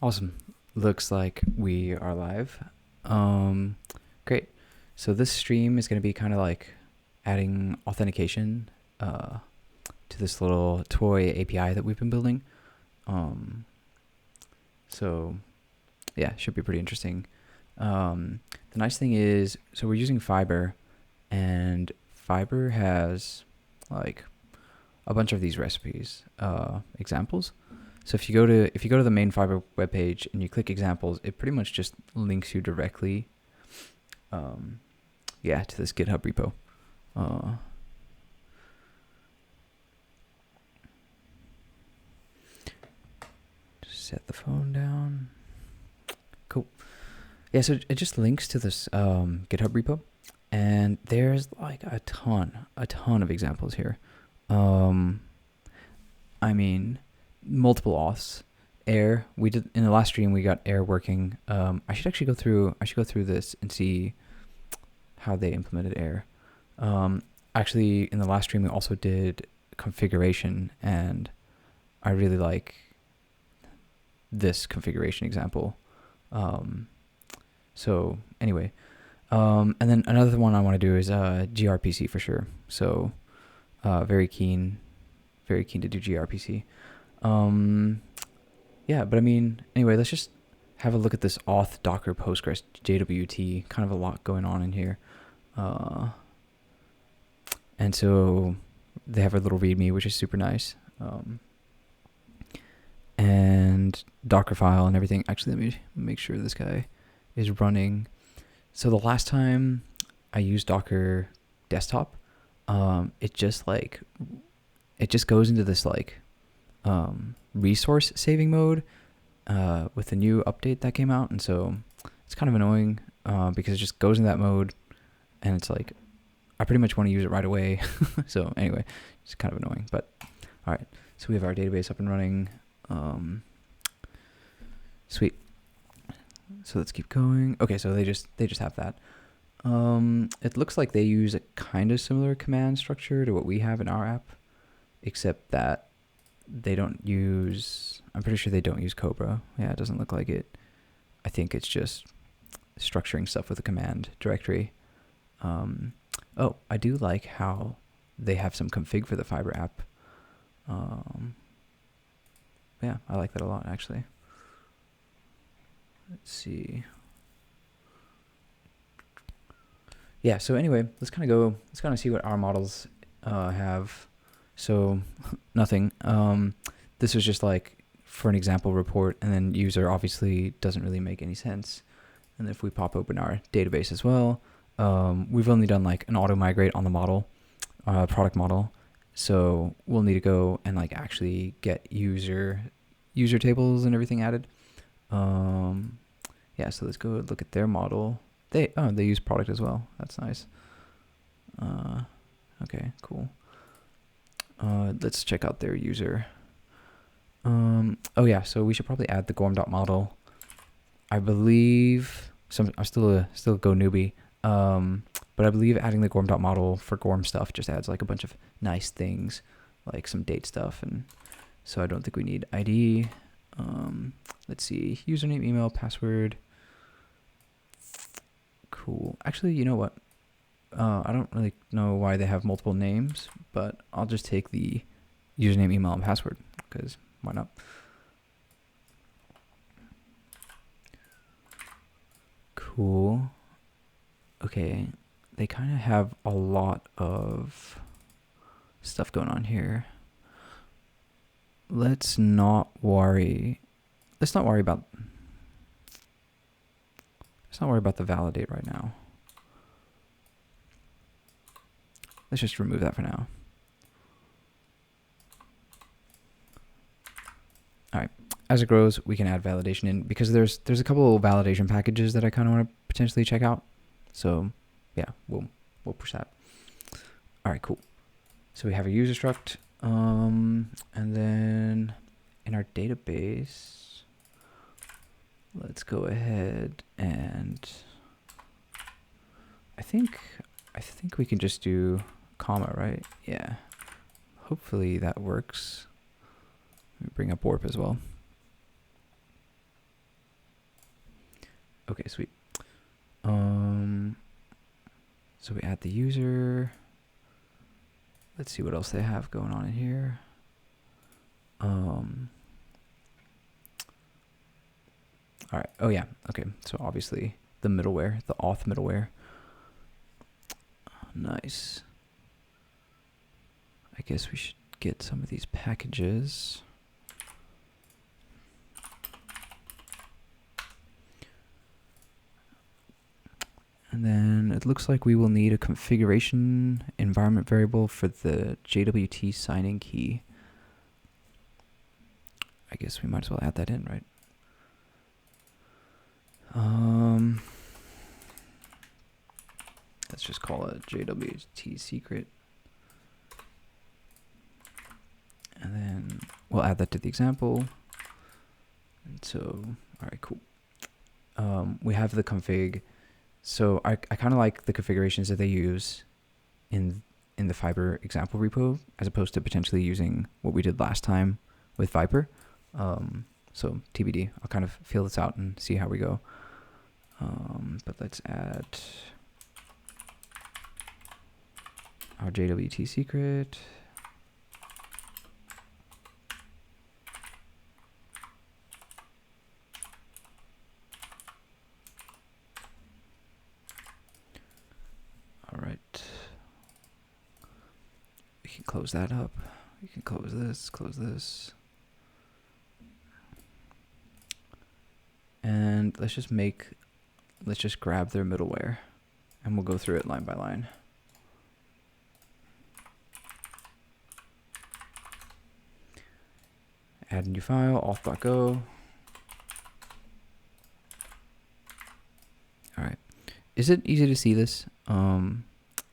Awesome. Looks like we are live. Great. So this stream is going to be kind of like adding authentication to this little toy API that we've been building. So yeah, should be pretty interesting. The nice thing is, so we're using Fiber, and Fiber has like a bunch of these recipes, examples. So if you go to the main Fiber webpage and you click examples, it pretty much just links you directly, to this GitHub repo. Just set the phone down. Cool. Yeah, so it just links to this GitHub repo, and there's like a ton of examples here. I mean, multiple auths. Air, we did in the last stream, we got Air working. I should actually go through this and see how they implemented Air. Actually, in the last stream, we also did configuration, and I really like this configuration example. So anyway, and then another one I want to do is gRPC for sure. So very keen to do gRPC. Yeah, but I mean, anyway, let's just have a look at this auth Docker Postgres JWT. Kind of a lot going on in here. And so they have a little README, which is super nice. And Docker file and everything. Actually, let me make sure this guy is running. So the last time I used Docker desktop, it just goes into this like resource saving mode with the new update that came out, and so it's kind of annoying because it just goes in that mode, and it's like I pretty much want to use it right away. So anyway, it's kind of annoying, but all right. So we have our database up and running. Sweet. So let's keep going. Okay, so they just have that. It looks like they use a kind of similar command structure to what we have in our app, except that they don't use, I'm pretty sure they don't use Cobra. Yeah, it doesn't look like it. I think it's just structuring stuff with a command directory. Oh, I do like how they have some config for the Fiber app. Yeah, I like that a lot, actually. Let's see. Yeah, so anyway, let's kind of see what our models have. So nothing. This was just like for an example report, and then user obviously doesn't really make any sense. And if we pop open our database as well, we've only done like an auto migrate on the model, product model. So we'll need to go and like actually get user tables and everything added. Yeah, so let's go look at their model. They use product as well. That's nice. Okay, cool. Let's check out their user. Oh yeah, so we should probably add the gorm.model. I believe I'm still a Go newbie. But I believe adding the gorm.model for gorm stuff just adds like a bunch of nice things, like some date stuff, and so I don't think we need ID. Let's see, username, email, password. Cool. Actually, you know what? I don't really know why they have multiple names, but I'll just take the username, email, and password, because why not? Cool. Okay, they kind of have a lot of stuff going on here. Let's not worry about the validate right now. Let's just remove that for now. All right. As it grows, we can add validation in, because there's a couple of validation packages that I kind of want to potentially check out. So yeah, we'll push that. All right, cool. So we have a user struct, and then in our database, let's go ahead and I think we can just do comma, right? Yeah. Hopefully that works. Let me bring up warp as well. Okay, sweet. So we add the user. Let's see what else they have going on in here. All right. Oh yeah. Okay. So obviously the middleware, the auth middleware. Nice. I guess we should get some of these packages. And then it looks like we will need a configuration environment variable for the JWT signing key. I guess we might as well add that in, right? Let's just call it JWT secret. And then we'll add that to the example. And so, all right, cool. We have the config. So I kind of like the configurations that they use in the Fiber example repo, as opposed to potentially using what we did last time with Viper. So TBD. I'll kind of feel this out and see how we go. But let's add our JWT secret. All right. We can close that up. We can close this, And let's just grab their middleware and we'll go through it line by line. Add a new file, auth.go. All right. Is it easy to see this?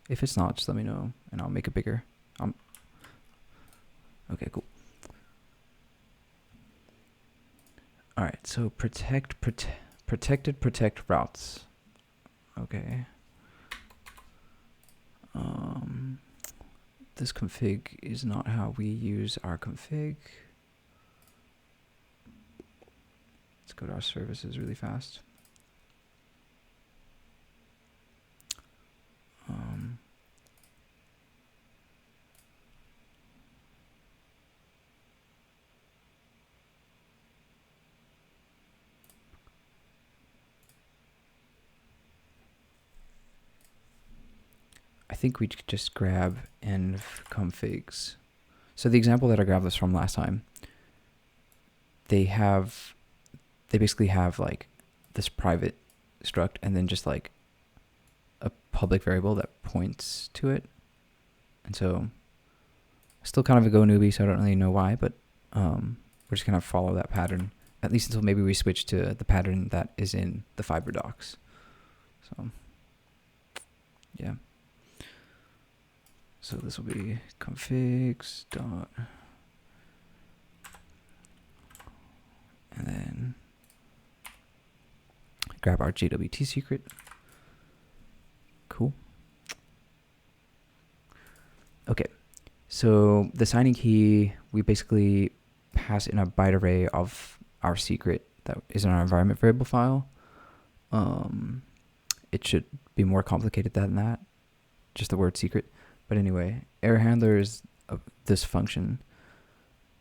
If it's not, just let me know and I'll make it bigger. Okay, cool. All right, so protect routes. Okay. This config is not how we use our config. Let's go to our services really fast. I think we could just grab env configs. So the example that I grabbed this from last time, they basically have like this private struct and then just like a public variable that points to it. And so still kind of a Go newbie, so I don't really know why, but we're just gonna follow that pattern, at least until maybe we switch to the pattern that is in the Fiber docs. So yeah. So this will be configs dot, and then grab our JWT secret. Cool. Okay, so the signing key, we basically pass in a byte array of our secret that is in our environment variable file. It should be more complicated than that, just the word secret. But anyway, error handler is this function.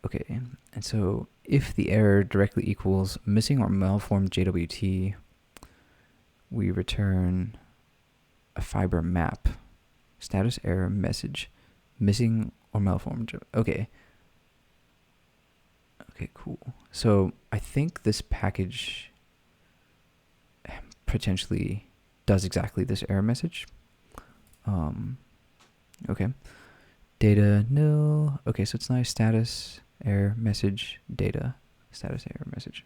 Okay, and so if the error directly equals missing or malformed JWT, we return a Fiber map, status error message, missing or malformed. Okay. Okay, cool. So I think this package potentially does exactly this error message. Okay. Data nil. Okay, so it's nice. Status error message data. Status error message.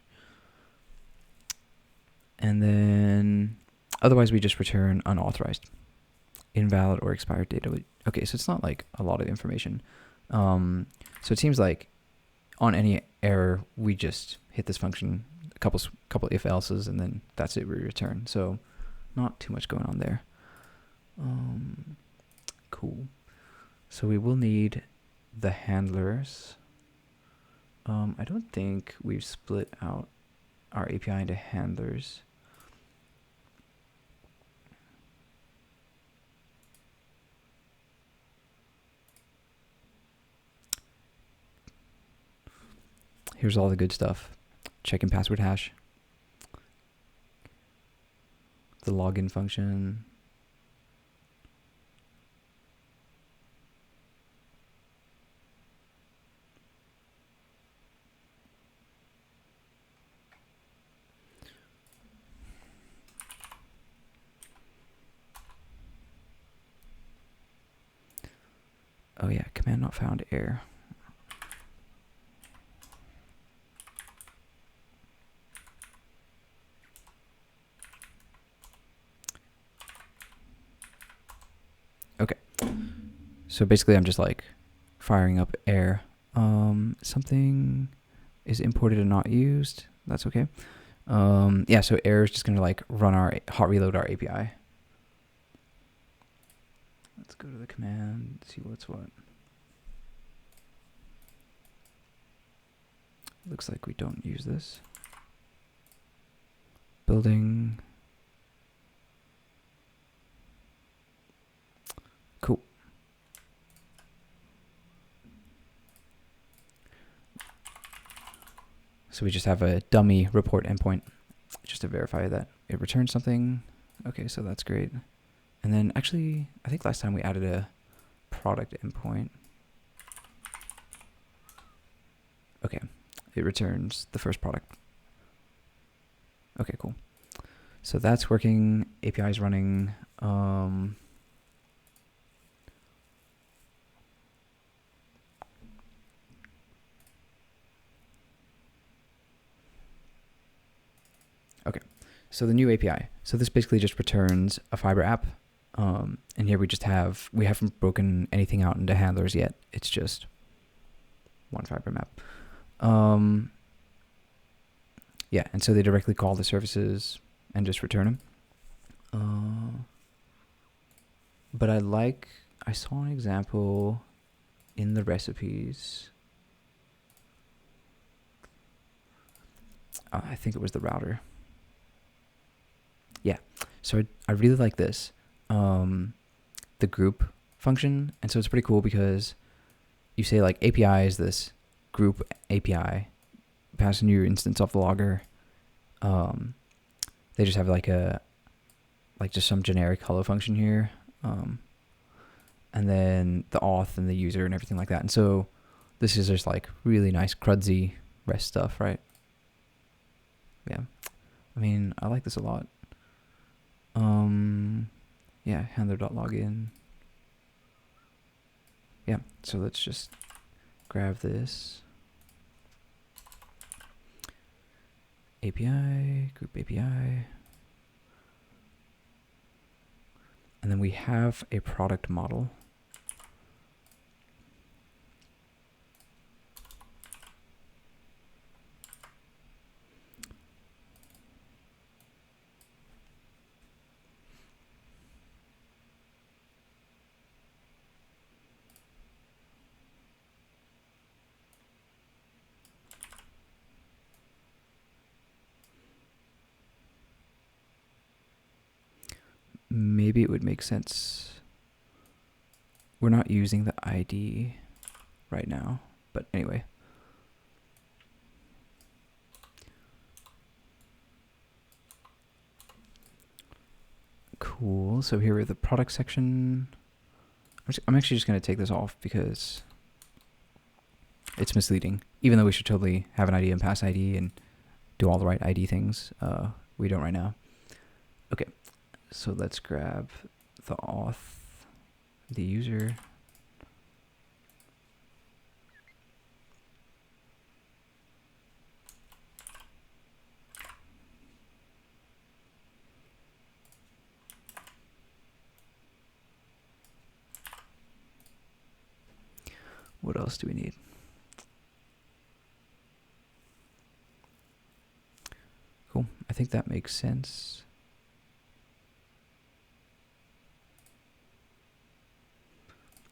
And then otherwise we just return unauthorized, invalid or expired data. Okay, so it's not like a lot of information. So it seems like on any error we just hit this function, a couple if else's, and then that's it, we return. So not too much going on there. Cool. So we will need the handlers. I don't think we've split out our API into handlers. Here's all the good stuff. Check-in password hash. The login function. Oh yeah, command not found error. Okay. So basically I'm just like firing up error. Something is imported and not used. That's okay. Yeah, so error is just gonna like run our hot reload our API. Let's go to the command, see what's what. Looks like we don't use this. Building. Cool. So we just have a dummy report endpoint just to verify that it returns something. Okay, so that's great. And then actually, I think last time we added a product endpoint. Okay, it returns the first product. Okay, cool. So that's working. API is running. Okay, so the new API. So this basically just returns a Fiber app. And here we haven't broken anything out into handlers yet. It's just one Fiber map. Yeah, and so they directly call the services and just return them. But I saw an example in the recipes. I think it was the router. Yeah, so I really like this, the group function. And so it's pretty cool because you say like API is this group API, pass a new instance of the logger. They just have like just some generic hello function here. And then the auth and the user and everything like that. And so this is just like really nice CRUDzy REST stuff, right? Yeah. I mean, I like this a lot. Yeah, handler.login. Yeah, so let's just grab this. API, group API. And then we have a product model. Maybe it would make sense. We're not using the ID right now, but anyway. Cool. So here we have the product section. I'm actually just going to take this off because it's misleading. Even though we should totally have an ID and pass ID and do all the right ID things, we don't right now. Okay. So let's grab the auth, the user. What else do we need? Cool. I think that makes sense.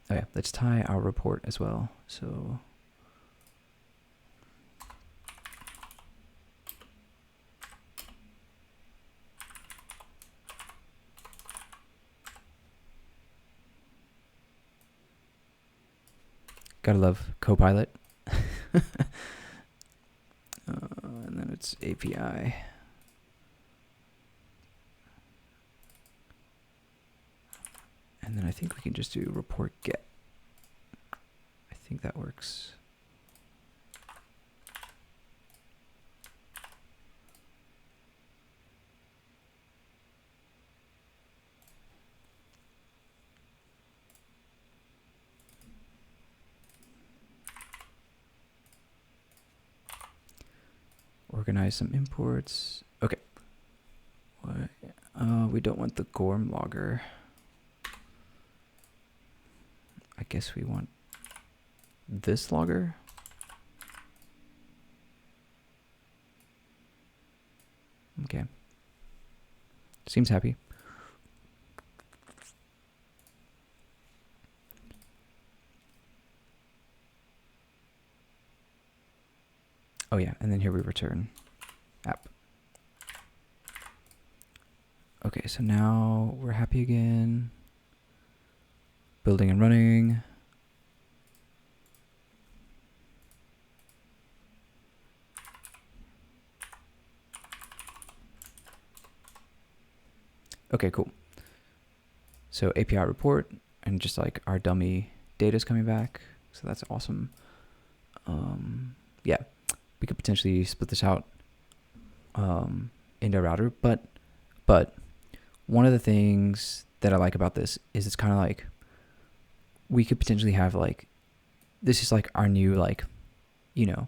Okay, let's tie our report as well. So gotta love Copilot. it's API. And then I think we can just do report get. I think that works. Organize some imports. Okay. What? We don't want the Gorm logger. I guess we want this logger. Okay. Seems happy. Oh yeah, and then here we return app. Okay, so now we're happy again. Building and running. Okay, cool. So API report and just like our dummy data is coming back. So that's awesome. Yeah, we could potentially split this out into a router, but one of the things that I like about this is it's kind of like we could potentially have like, this is like our new like, you know,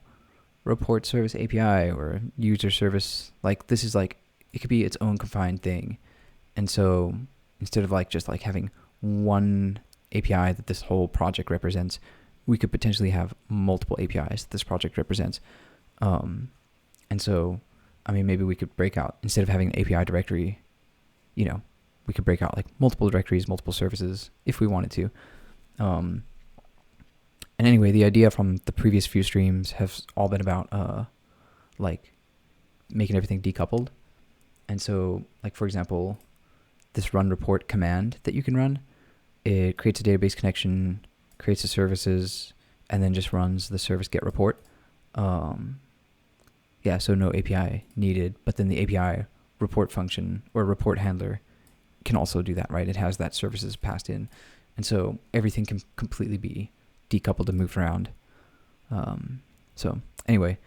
report service API or user service. Like this is like, it could be its own confined thing. And so instead of like just like having one API that this whole project represents, we could potentially have multiple APIs that this project represents. And so, I mean, maybe we could break out, instead of having an API directory, you know, we could break out like multiple directories, multiple services if we wanted to. And anyway, the idea from the previous few streams has all been about like making everything decoupled. And so, like for example, this run report command that you can run, it creates a database connection, creates the services, and then just runs the service get report. Yeah, so no API needed, but then the API report function or report handler can also do that, right? It has that services passed in. And so everything can completely be decoupled and moved around. So anyway,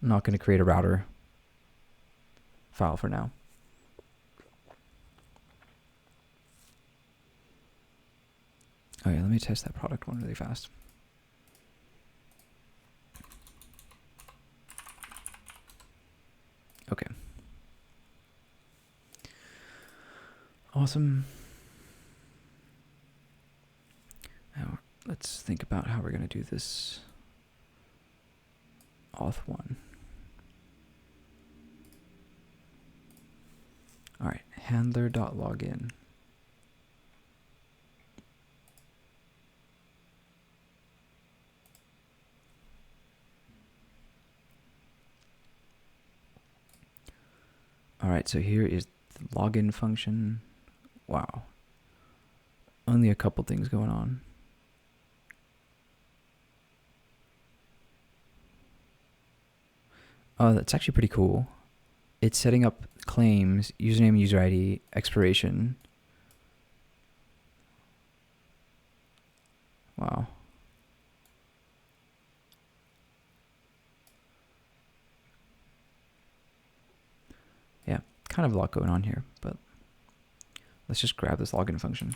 I'm not going to create a router file for now. Okay, let me test that product one really fast. Okay. Awesome. Now let's think about how we're going to do this auth one. All right, handler.login. All right, so here is the login function. Wow. Only a couple things going on. Oh, that's actually pretty cool. It's setting up claims, username, user ID, expiration. Wow. Yeah, kind of a lot going on here, but let's just grab this login function.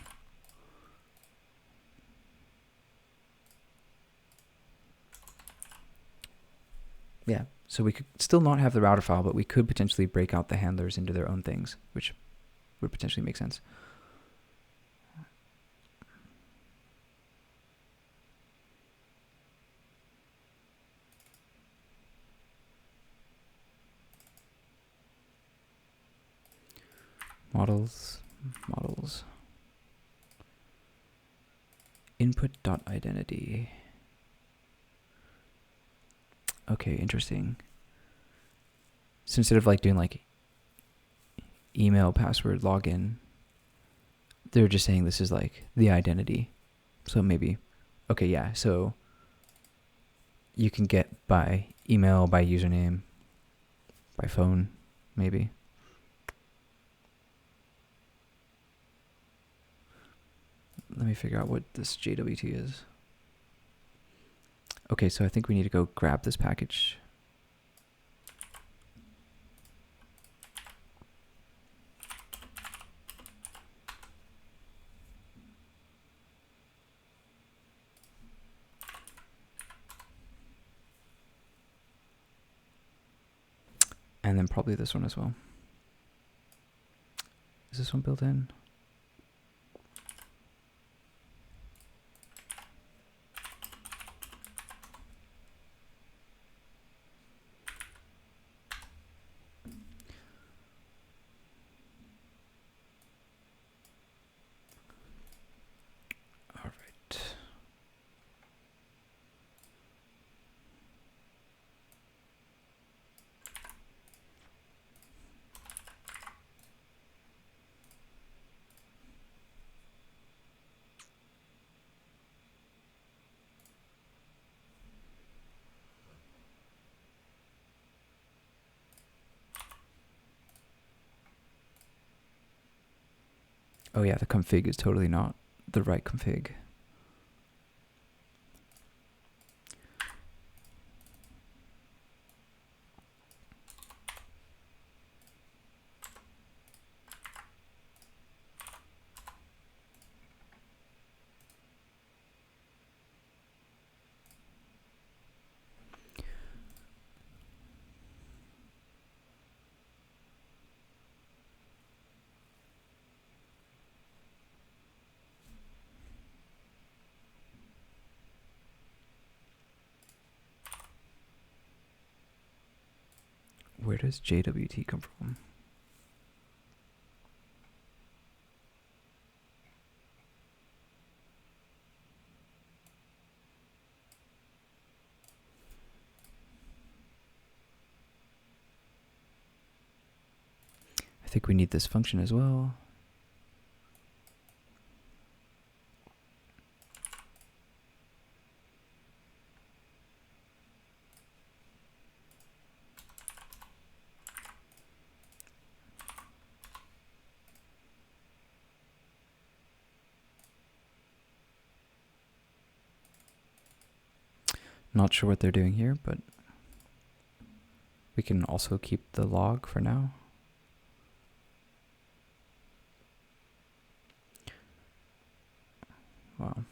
Yeah, so we could still not have the router file, but we could potentially break out the handlers into their own things, which would potentially make sense. Models. Input.identity. Okay, interesting. So instead of like doing like email, password, login, they're just saying this is like the identity. So maybe, okay, yeah. So you can get by email, by username, by phone, maybe. Let me figure out what this JWT is. Okay, so I think we need to go grab this package. And then probably this one as well. Is this one built in? All right. Oh yeah, the config is totally not the right config. Where does JWT come from? I think we need this function as well. Not sure what they're doing here, but we can also keep the log for now. Wow.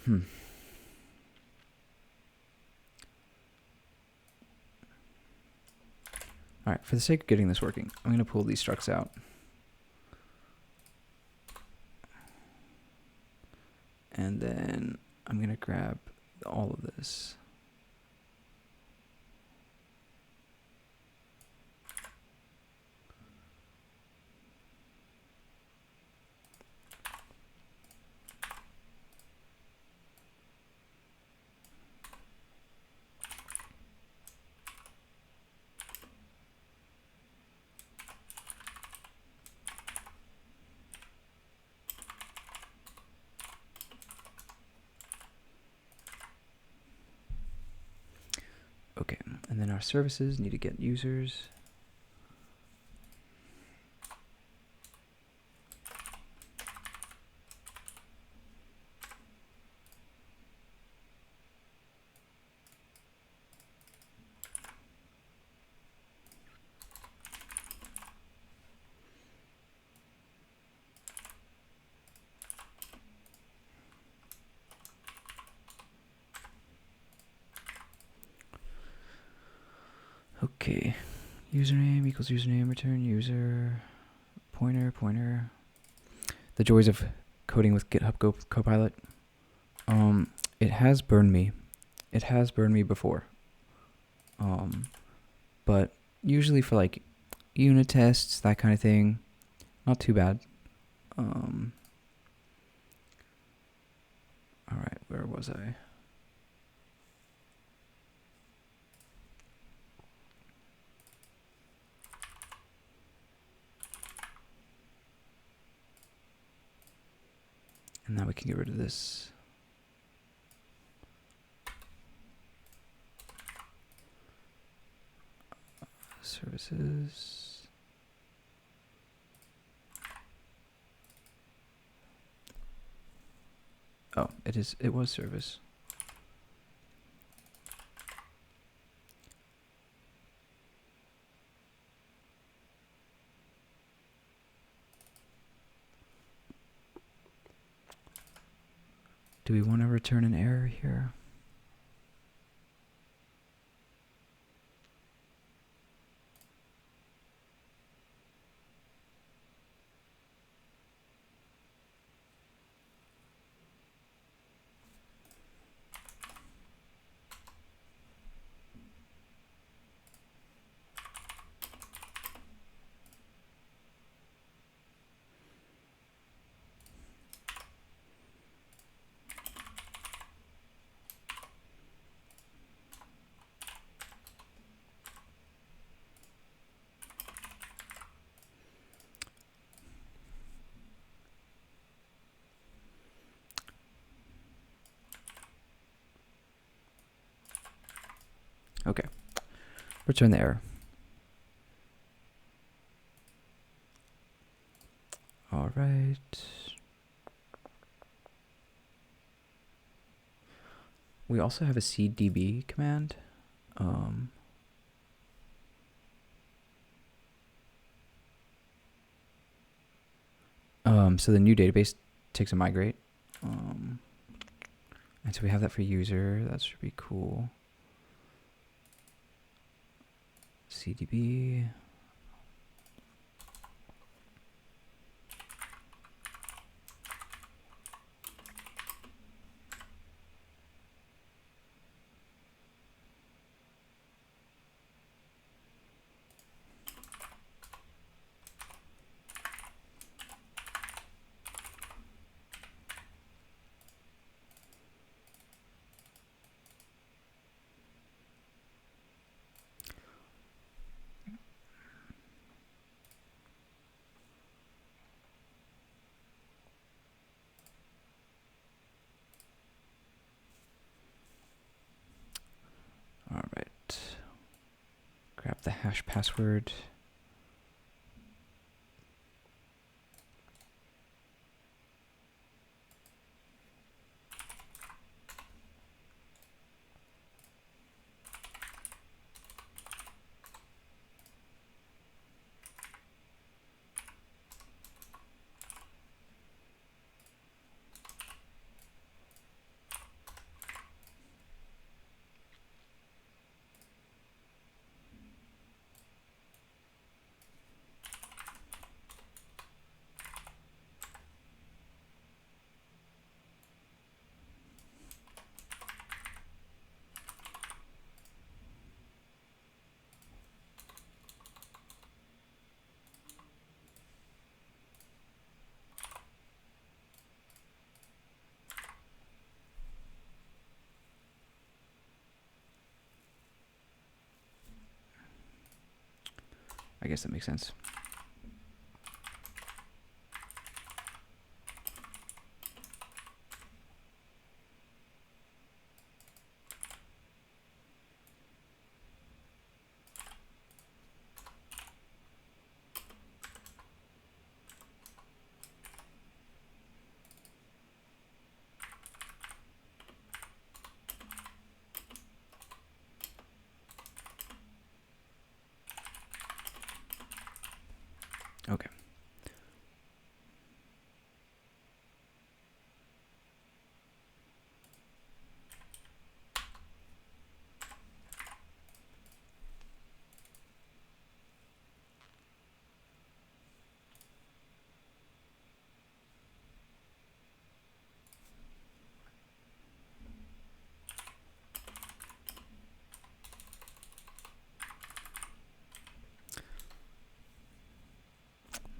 All right, for the sake of getting this working, I'm going to pull these structs out. And then I'm going to grab all of this. Okay, and then our services need to get users. Okay, username equals username, return user, Pointer. The joys of coding with GitHub Copilot. It has burned me. It has burned me before. But usually for like unit tests, that kind of thing, not too bad. All right, where was I? And now we can get rid of this. Services. Oh, it was service. Do we want to return an error here? Okay, return the error. All right. We also have a cdb command. So the new database takes a migrate. And so we have that for user. That should be cool. CDB. All right. Grab the hash password. I guess that makes sense. Okay.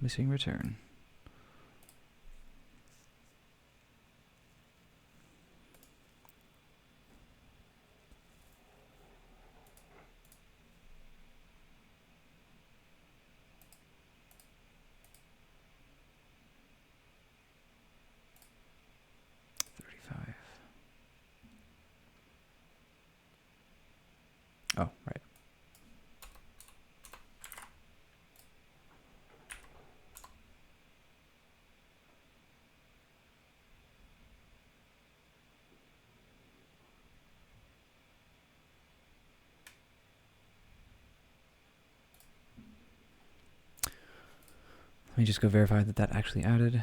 missing return. Oh, right. Let me just go verify that that actually added.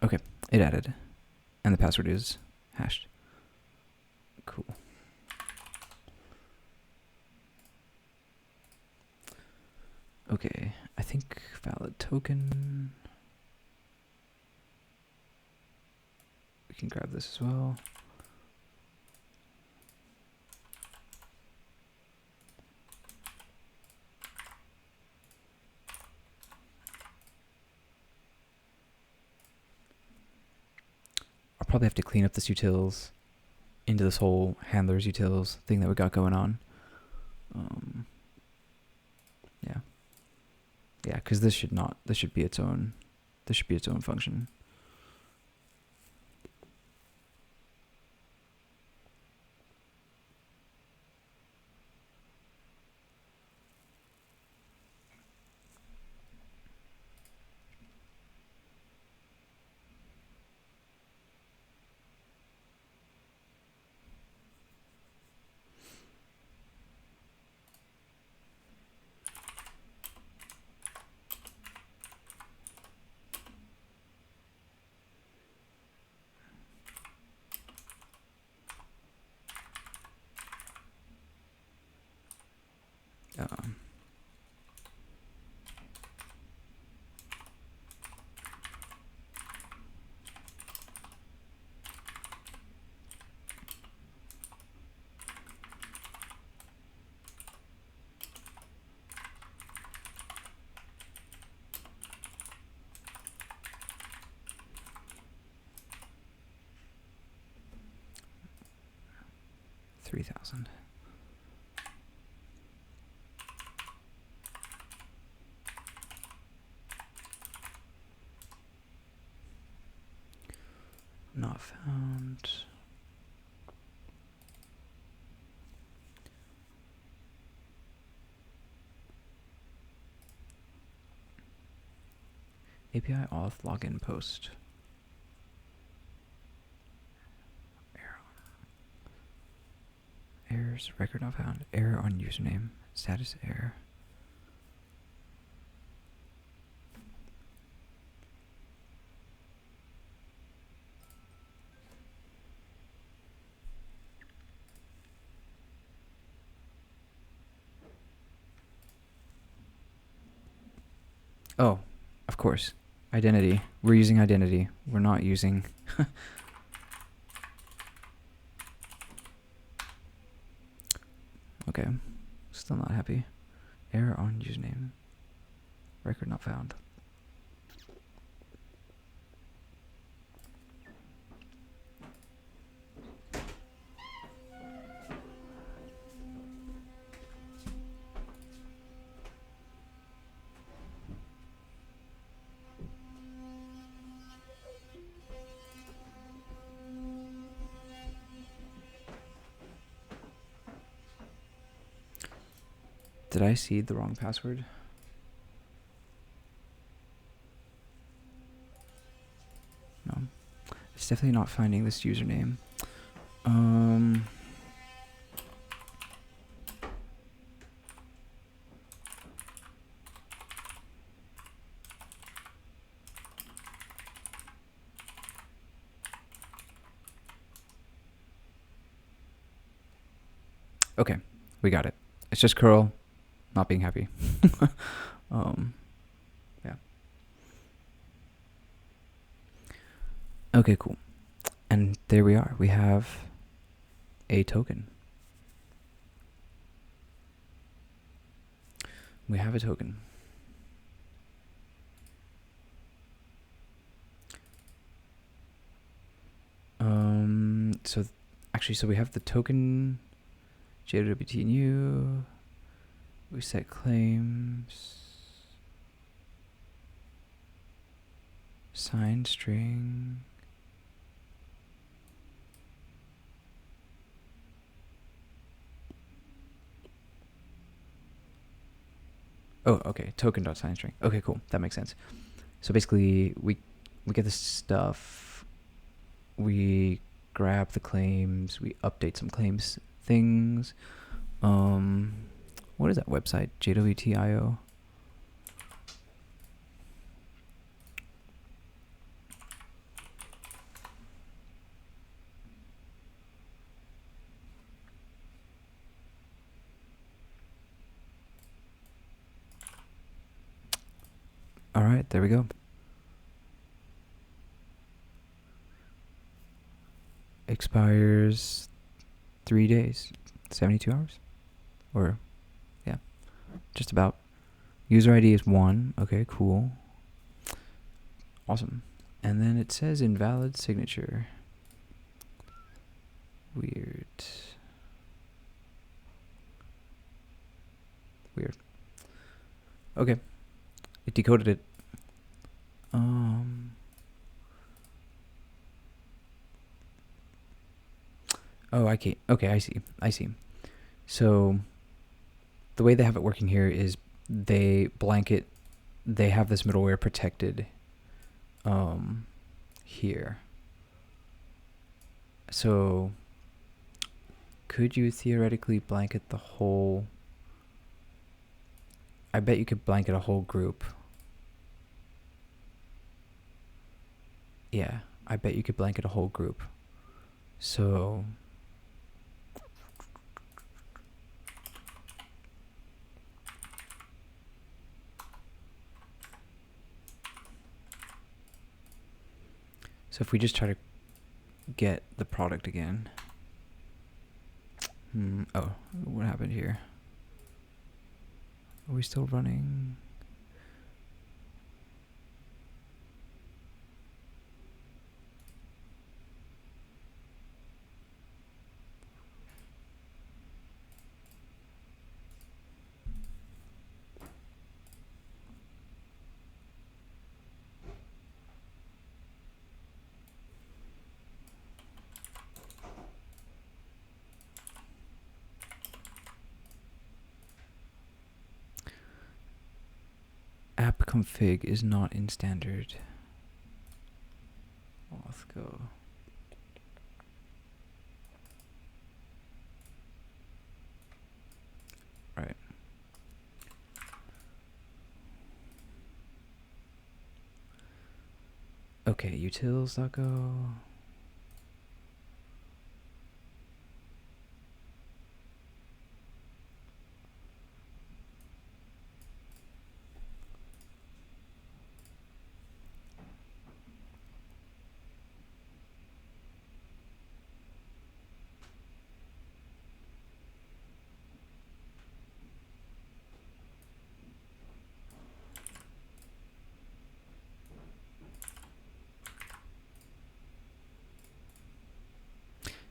Okay, it added. And the password is hashed. Cool. Okay, I think valid token. We can grab this as well. I'll probably have to clean up this utils into this whole handlers utils thing that we got going on. Yeah. Yeah, because this should be its own function. Um, $3,000. Not found. API auth login post. Errors, record not found. Error on username. Status error. Oh, of course. Identity. We're using identity. We're not using... Okay. Still not happy. Error on username. Record not found. Did I seed the wrong password? No. It's definitely not finding this username. Okay, we got it. It's just curl not being happy. Yeah. Okay, cool. And there we are. We have a token. We have a token. So actually, so we have the token JWT new. We set claims. Signed string. Oh, okay. Token.signedString. Okay, cool. That makes sense. So basically, we get this stuff. We grab the claims. We update some claims things. What is that website? JWT.io. All right, there we go. Expires 3 days, 72 hours, or yeah, just about. User ID is 1. Okay, cool. Awesome. And then it says invalid signature. Weird. Okay. It decoded it. Oh, okay, I see. So the way they have it working here is they have this middleware protected here. So could you theoretically blanket the whole? I bet you could blanket a whole group. Yeah, I bet you could blanket a whole group. So if we just try to get the product again. Oh, what happened here? Are we still running? App config is not in standard. Let's go. Right. Okay, utils.go.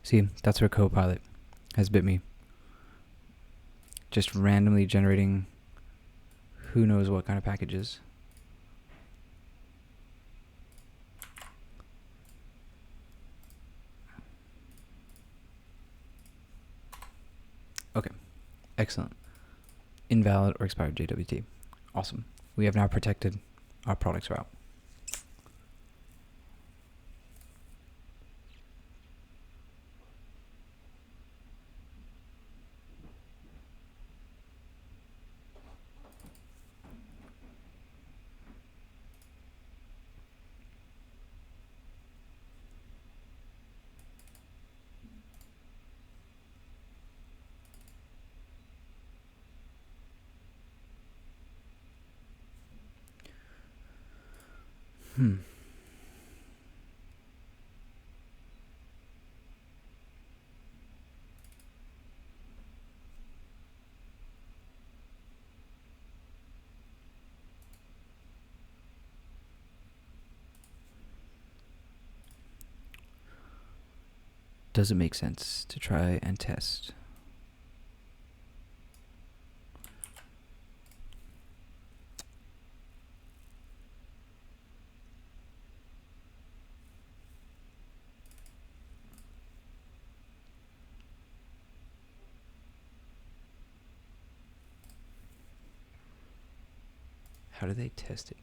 See, that's where Copilot has bit me. Just randomly generating who knows what kind of packages. Okay, excellent. Invalid or expired JWT. Awesome. We have now protected our products route. Does it make sense to try and test? How do they test it?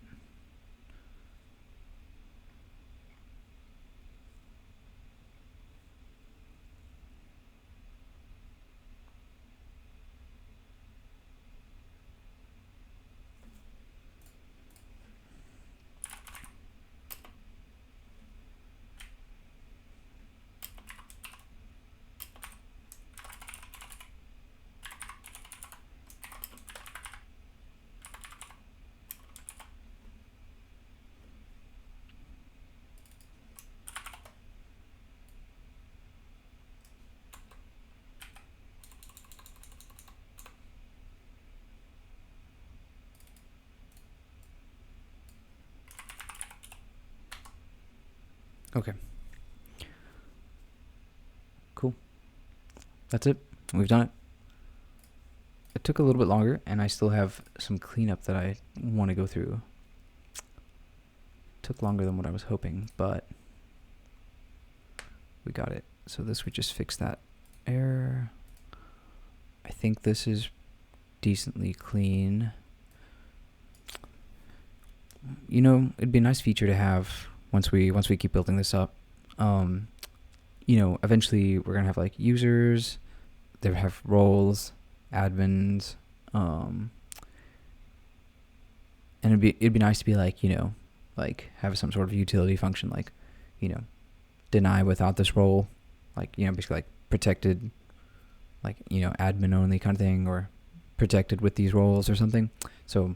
Okay. Cool. That's it. We've done it. It took a little bit longer, and I still have some cleanup that I want to go through. Took longer than what I was hoping, but we got it. So this would just fix that error. I think this is decently clean. You know, it'd be a nice feature to have once we keep building this up. You know, eventually we're gonna have like users, they have roles, admins, and it'd be nice to be like, you know, like have some sort of utility function, like, you know, deny without this role, like, you know, basically like protected, like, you know, admin only kind of thing, or protected with these roles or something. So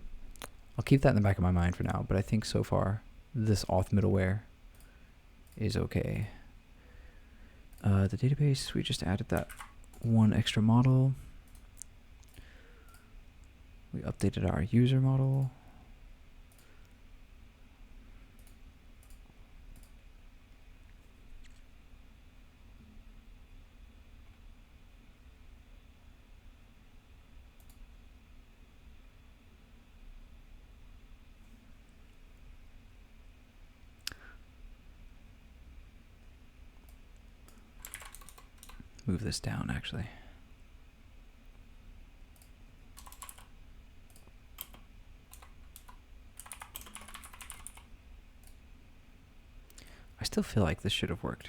I'll keep that in the back of my mind for now, but I think so far this auth middleware is okay. The database, we just added that one extra model. We updated our user model. Move this down, actually. I still feel like this should have worked.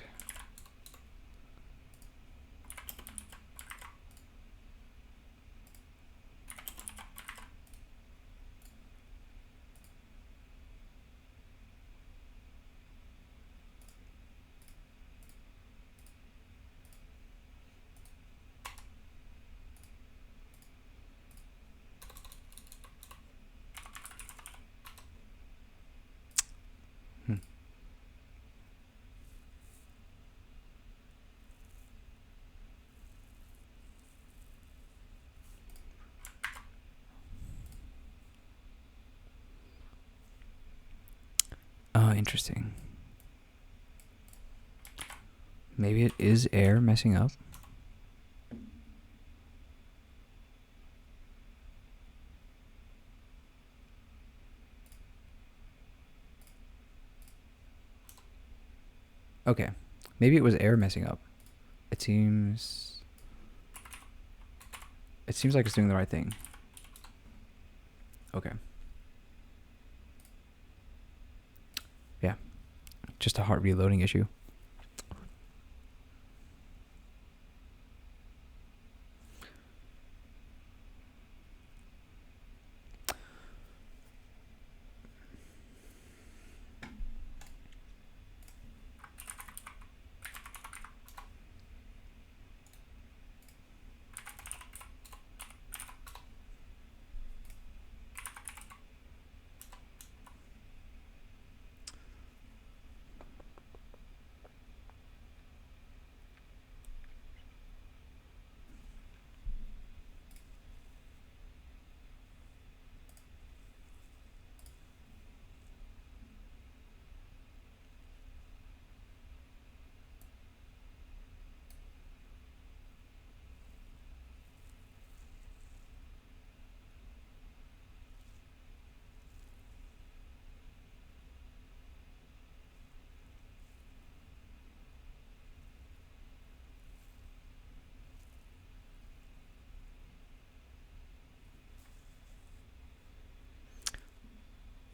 Interesting. Maybe it is air messing up. Okay. Maybe it was air messing up. It seems like it's doing the right thing. Okay. Yeah. Just a hard reloading issue.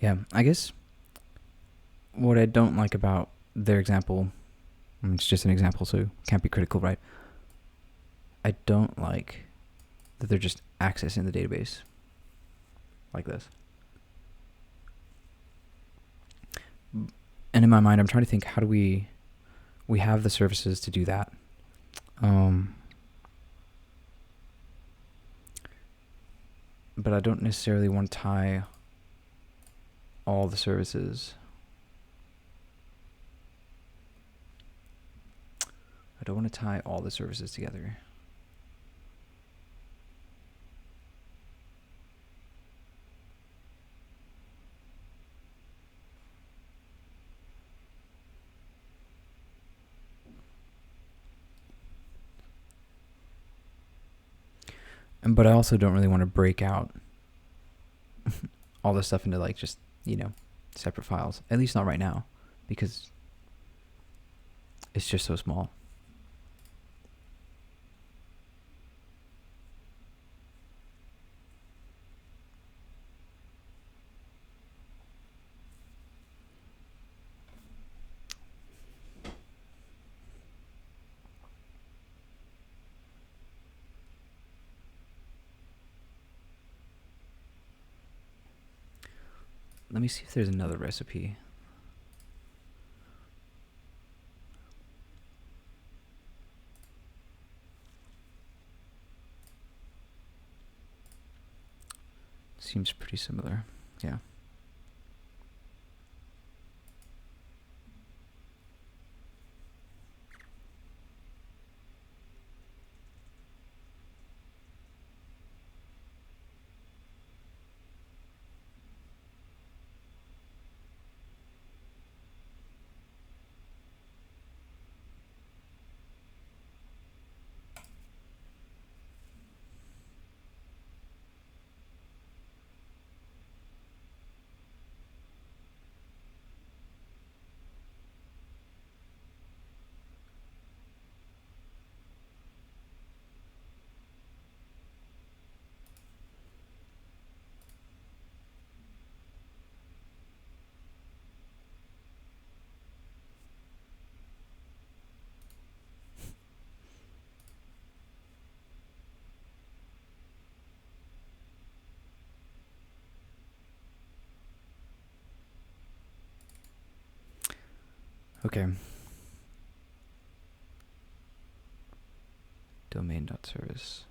Yeah, I guess what I don't like about their example, it's just an example, so can't be critical, right? I don't like that they're just accessing the database like this. And in my mind, I'm trying to think, how do we have the services to do that? But I don't necessarily want to tie all the services. I don't want to tie all the services together. But I also don't really want to break out all this stuff into like just, separate files. At least not right now, because it's just so small. Let me see if there's another recipe. Seems pretty similar. Yeah. Okay. Domain.service.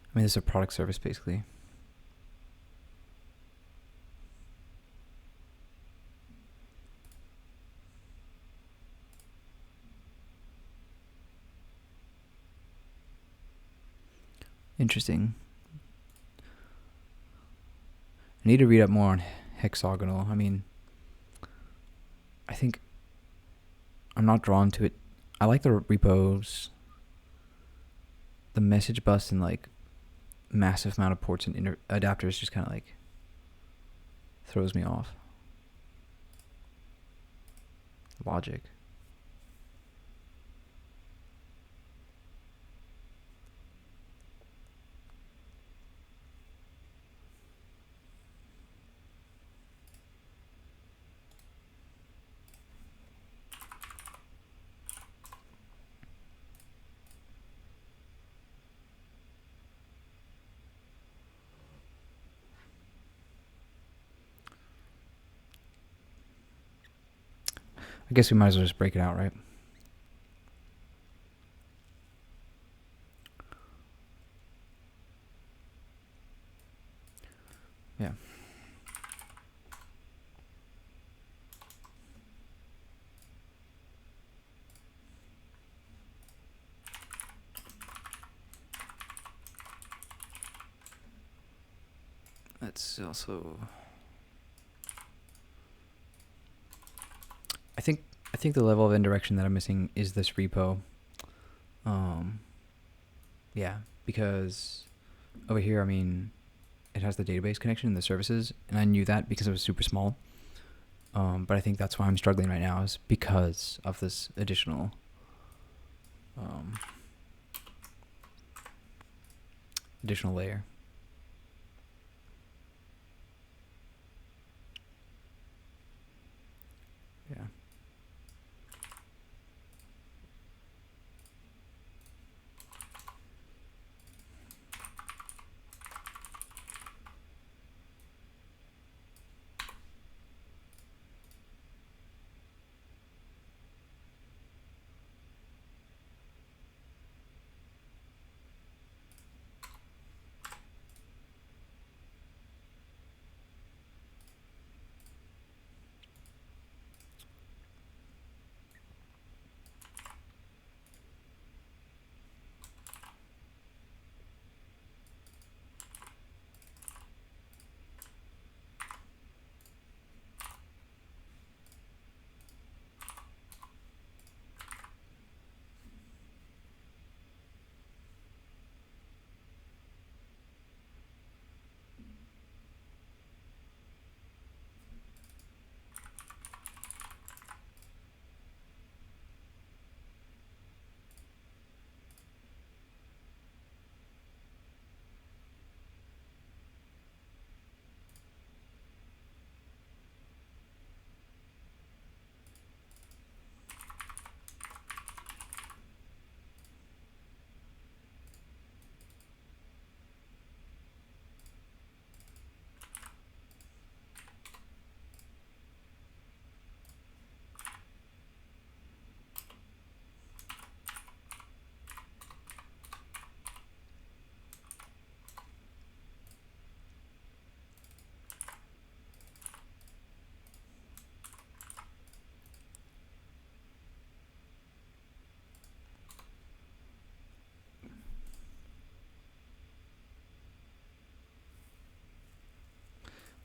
I mean, this is a product service, basically. Interesting. I need to read up more on hexagonal. I mean, I think I'm not drawn to it. I like the repos, the message bus, and like massive amount of ports and adapters just kind of like throws me off. Logic. I guess we might as well just break it out, right? Yeah. let's also. I think the level of indirection that I'm missing is this repo. Yeah, because over here, I mean, it has the database connection and the services, and I knew that because it was super small. But I think that's why I'm struggling right now, is because of this additional layer. Yeah.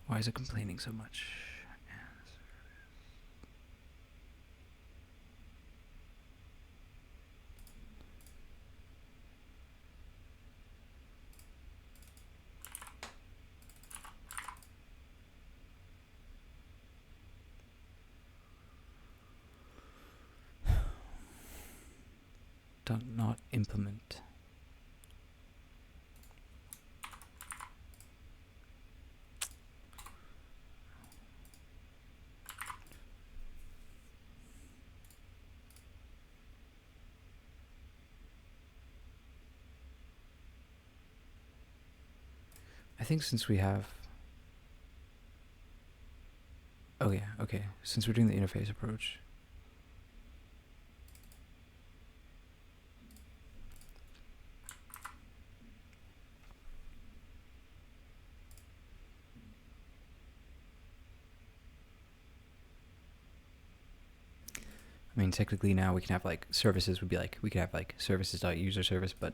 Why is it complaining so much? Not implement. I think since we have... Oh yeah, okay. Since we're doing the interface approach. I mean, technically now we can have like services would be like, we could have like services.user service, but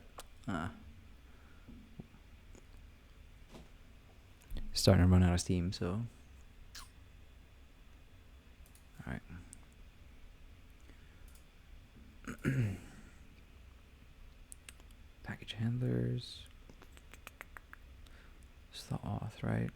starting to run out of steam, so. All right. Package handlers. It's the auth, right?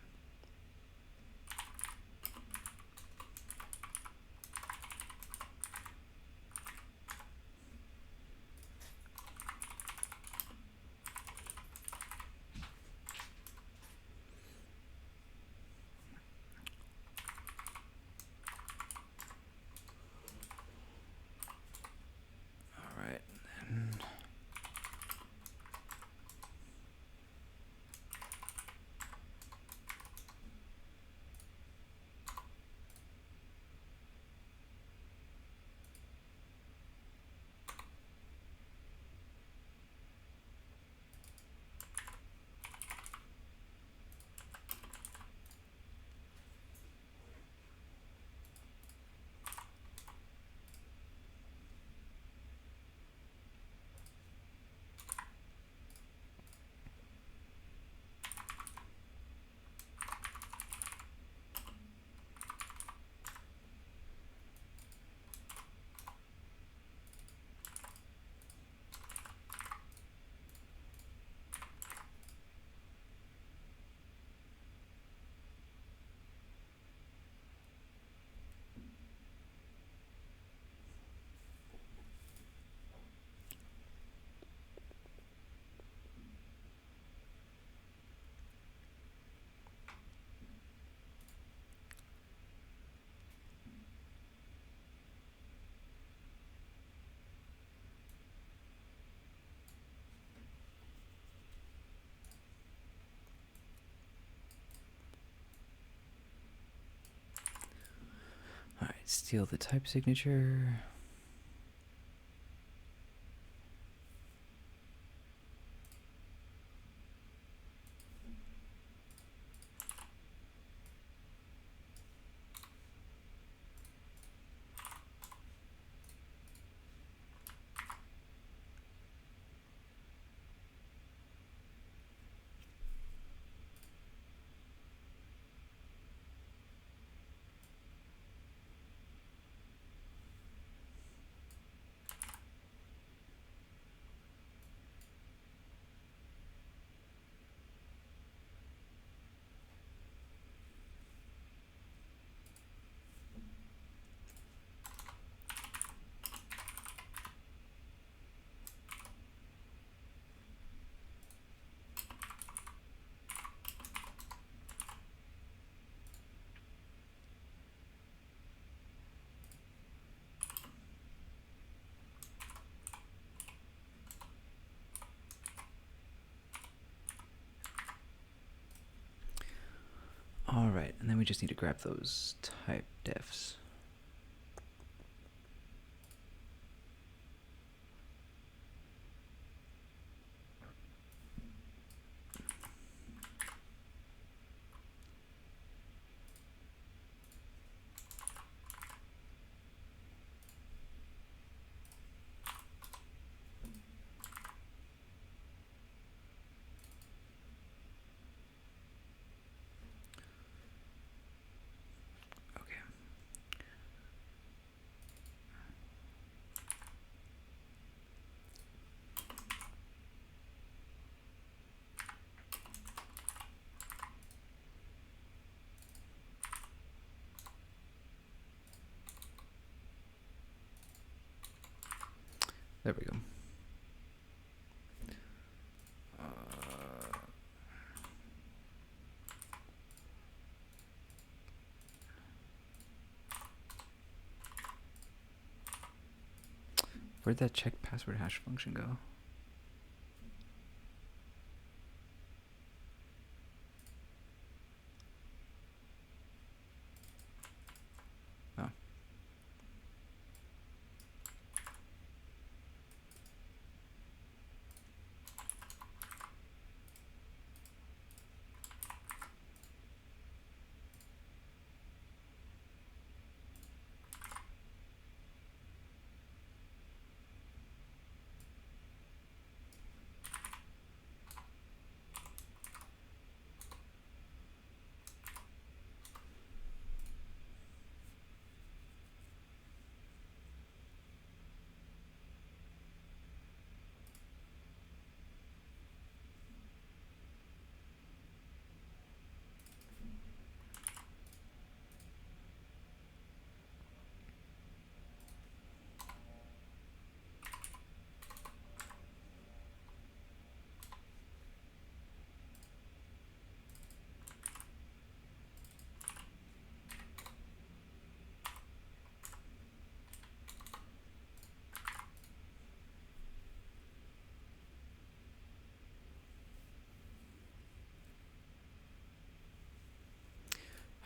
Steal the type signature. All right, and then we just need to grab those type defs. There we go. Where'd that check password hash function go? Oh.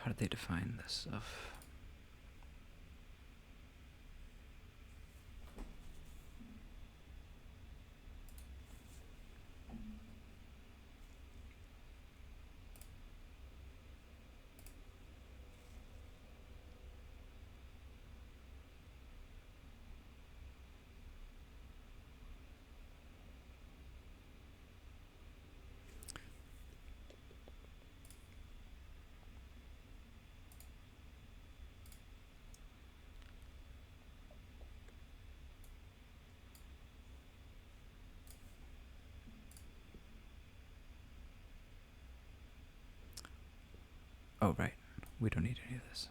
How did they define this stuff? Oh, right. We don't need any of this.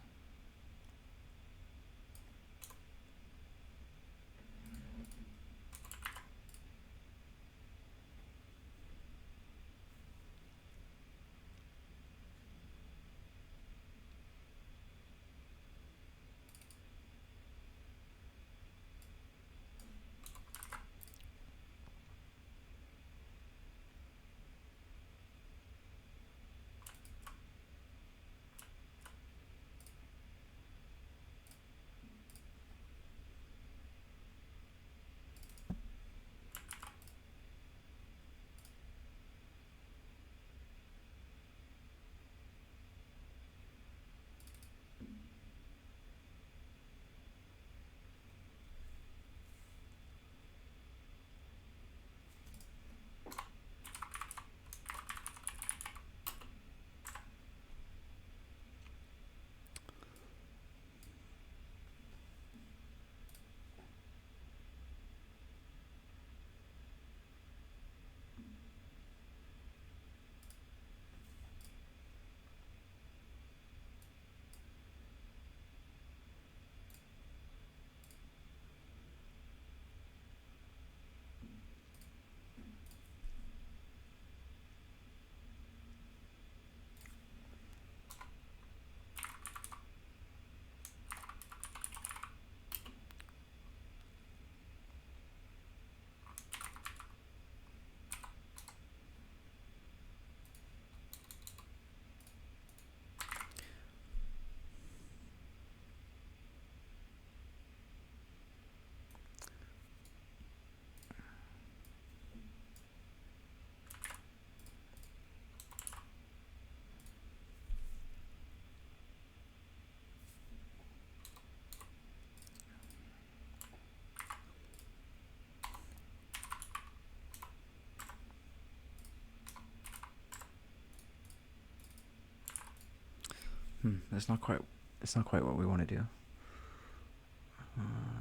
That's not quite. It's not quite what we want to do.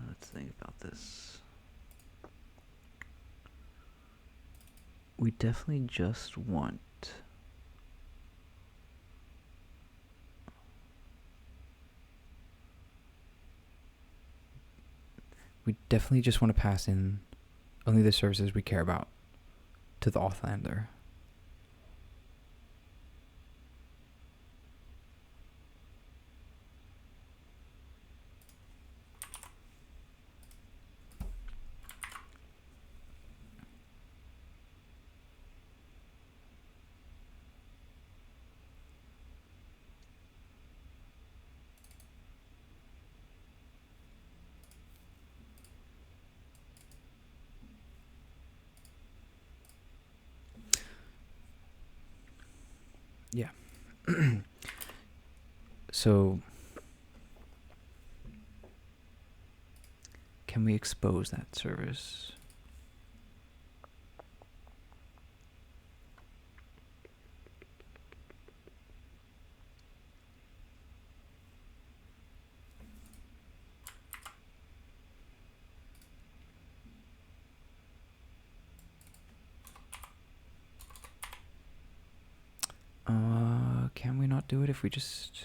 Let's think about this. We definitely just want. We definitely just want to pass in only the services we care about to the auth handler. Yeah. So, can we expose that service? Can we not do it if we just...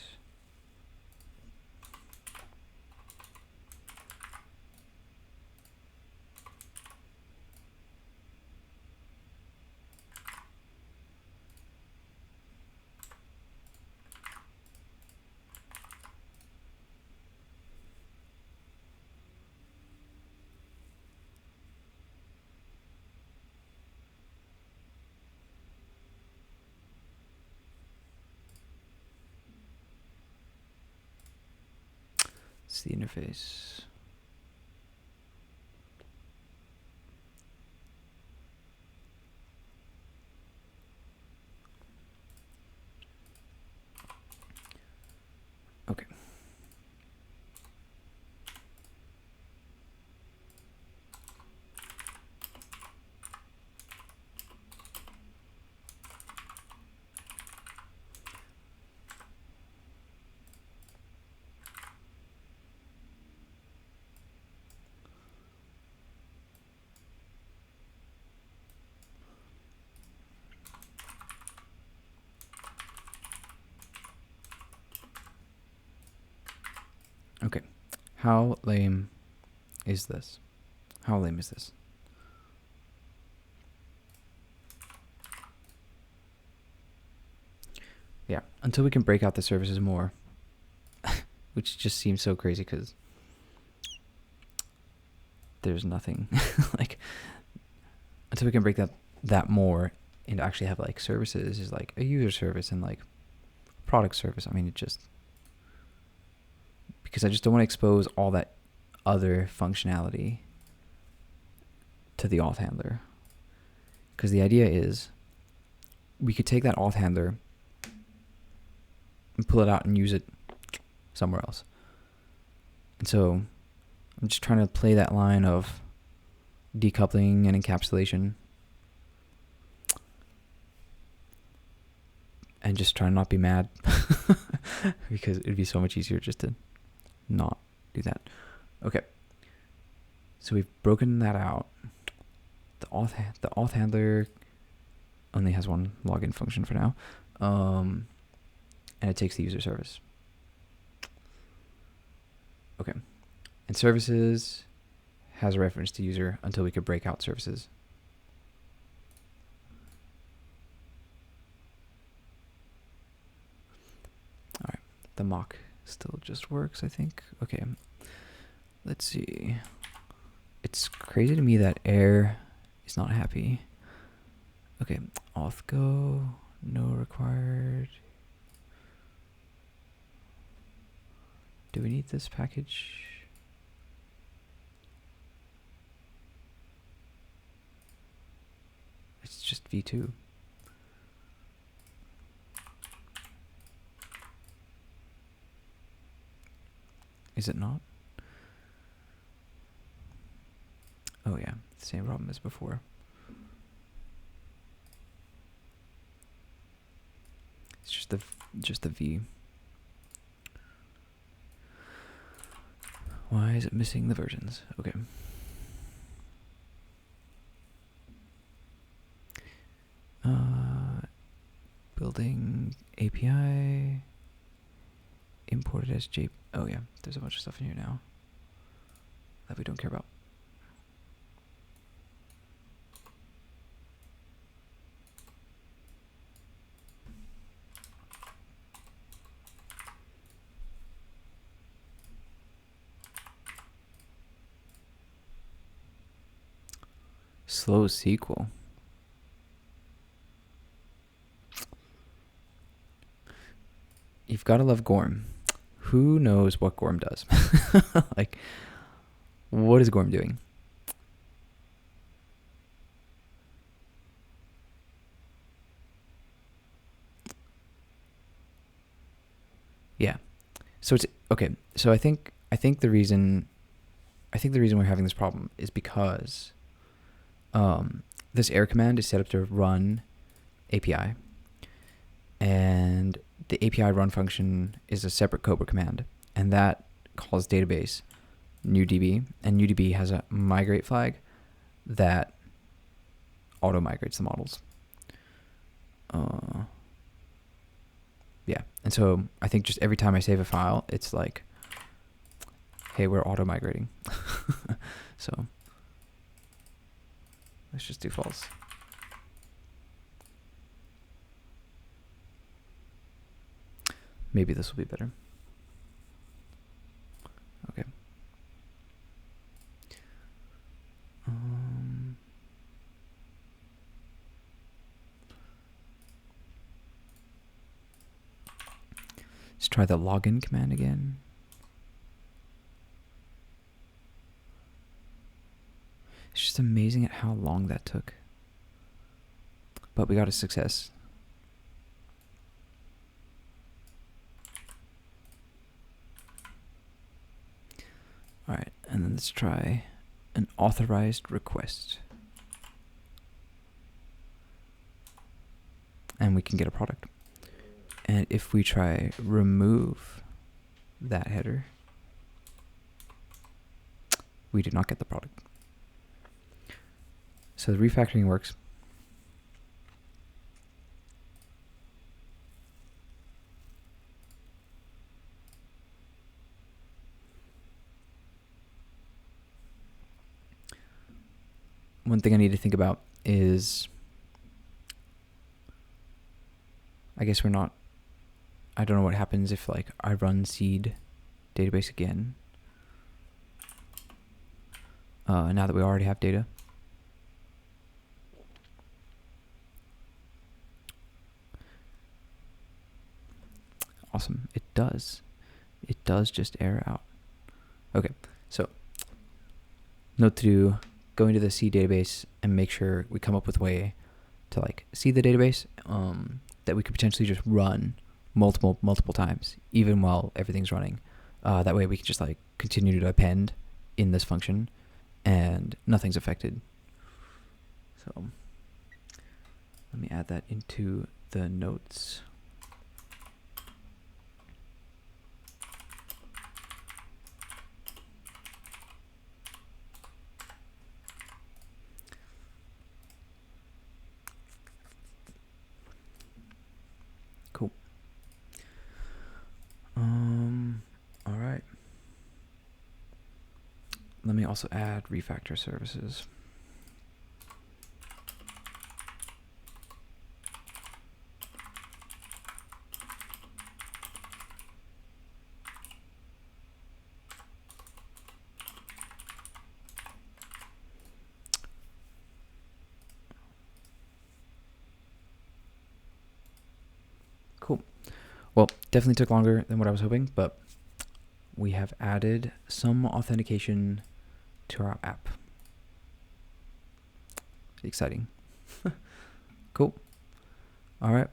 It's the interface. Okay. Okay. How lame is this? How lame is this? Yeah, until we can break out the services more, which just seems so crazy because there's nothing like until we can break that more and actually have like services is like a user service and like product service. I mean, it just because I just don't want to expose all that other functionality to the auth handler. Because the idea is we could take that auth handler and pull it out and use it somewhere else. And so I'm just trying to play that line of decoupling and encapsulation and just try to not be mad because it'd be so much easier just to not do that. Okay. So we've broken that out. The auth handler only has one login function for now. And it takes the user service. Okay. And services has a reference to user until we could break out services. All right. The mock still just works, I think. Okay. Let's see. It's crazy to me that air is not happy. Okay. Auth go. No required. Do we need this package? It's just v2. Is it not? Oh yeah, same problem as before. It's just the v. Why is it missing the versions? Okay. Building API. Imported as J. Oh yeah, there's a bunch of stuff in here now that we don't care about. Slow SQL. You've got to love Gorm. Who knows what Gorm does? Like, what is Gorm doing? Yeah. So it's okay. So I think the reason we're having this problem is because this error command is set up to run API, and the API run function is a separate Cobra command, and that calls database new DB, and new DB has a migrate flag that auto migrates the models. Yeah, and so I think just every time I save a file, it's like, hey, we're auto migrating. So let's just do false. Maybe this will be better. Okay. Let's try the login command again. It's just amazing at how long that took. But we got a success. All right, and then let's try an authorized request. And we can get a product. And if we try remove that header, we do not get the product. So the refactoring works. One thing I need to think about is, I guess we're not, I don't know what happens if like I run seed database again. Now that we already have data. Awesome, it does. It does just error out. Okay, so note to do, go into the seed database and make sure we come up with a way to like see the database that we could potentially just run multiple times, even while everything's running. That way we can just like continue to append in this function and nothing's affected. So let me add that into the notes. Cool. All right. Let me also add refactor services. Cool. Well, definitely took longer than what I was hoping, but we have added some authentication to our app. Exciting. Cool. All right.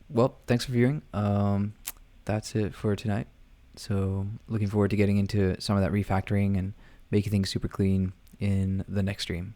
Well, thanks for viewing. That's it for tonight. So looking forward to getting into some of that refactoring and making things super clean in the next stream.